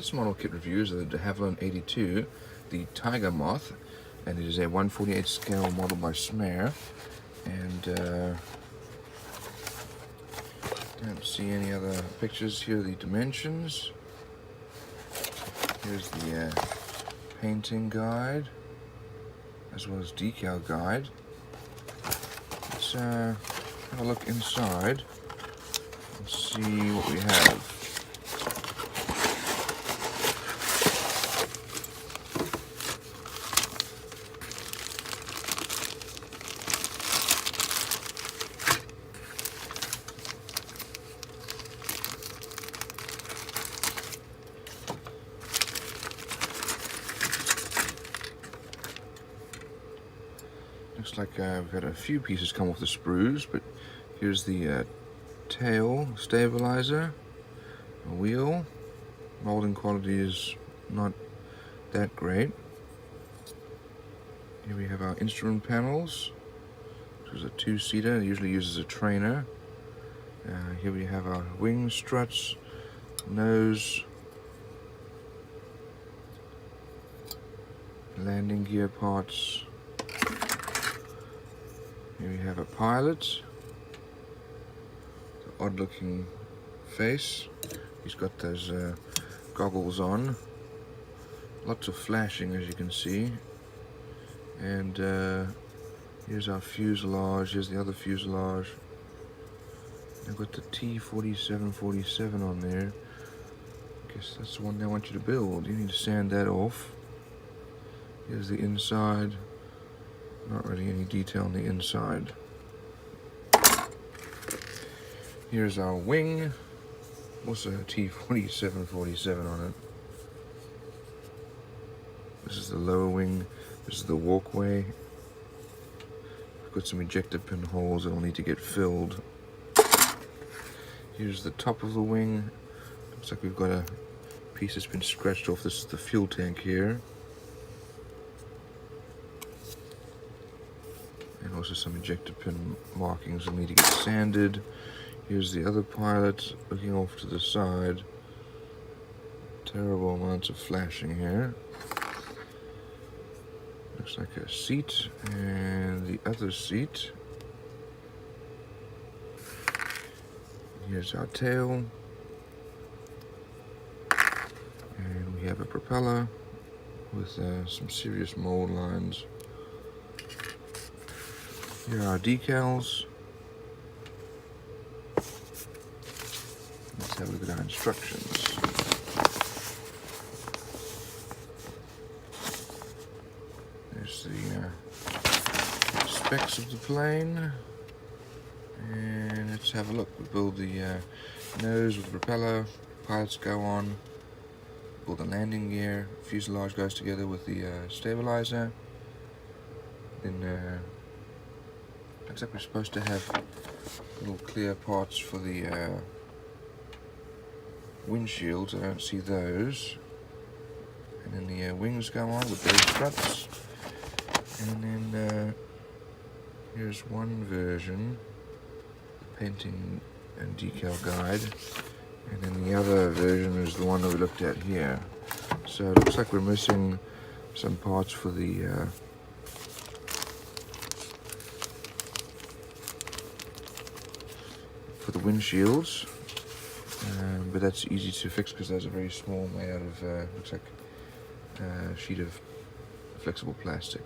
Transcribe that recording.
This model kit review is the De Havilland 82, the Tiger Moth, and it is a 1/48 scale model by SMER. And don't see any other pictures. Here are the dimensions. Here's the painting guide, as well as decal guide. Let's have a look inside and see what we have. Looks like we've got a few pieces come off the sprues, but here's the tail stabilizer, a wheel. Molding quality is not that great. Here we have our instrument panels, which is a two-seater. It usually uses a trainer. Here we have our wing struts, nose, landing gear parts. Here we have a pilot, the odd looking face. He's got those goggles on. Lots of flashing, as you can see. And here's our fuselage, here's the other fuselage. I've got the T-4747 on there. I guess that's the one they want you to build. You need to sand that off. Here's the inside. Not really any detail on the inside. Here's our wing. Also a T-4747 on it. This is the lower wing. This is the walkway. We've got some ejector pin holes that will need to get filled. Here's the top of the wing. Looks like we've got a piece that's been scratched off. This is the fuel tank here. And also some ejector pin markings that need to get sanded. Here's the other pilot looking off to the side. Terrible amounts of flashing here. Looks like a seat, and the other seat. Here's our tail. And we have a propeller with some serious mold lines. Here are our decals. Let's have a look at our instructions. There's the specs of the plane. And let's have a look. We build the nose with the propeller, pilots go on, build the landing gear, fuselage goes together with the stabilizer. Then looks like we're supposed to have little clear parts for the windshields. I don't see those. And then the wings go on with those struts. And then here's one version, the painting and decal guide. And then the other version is the one that we looked at here. So it looks like we're missing some parts for the windshields, but that's easy to fix because those are very small, made out of looks like a sheet of flexible plastic.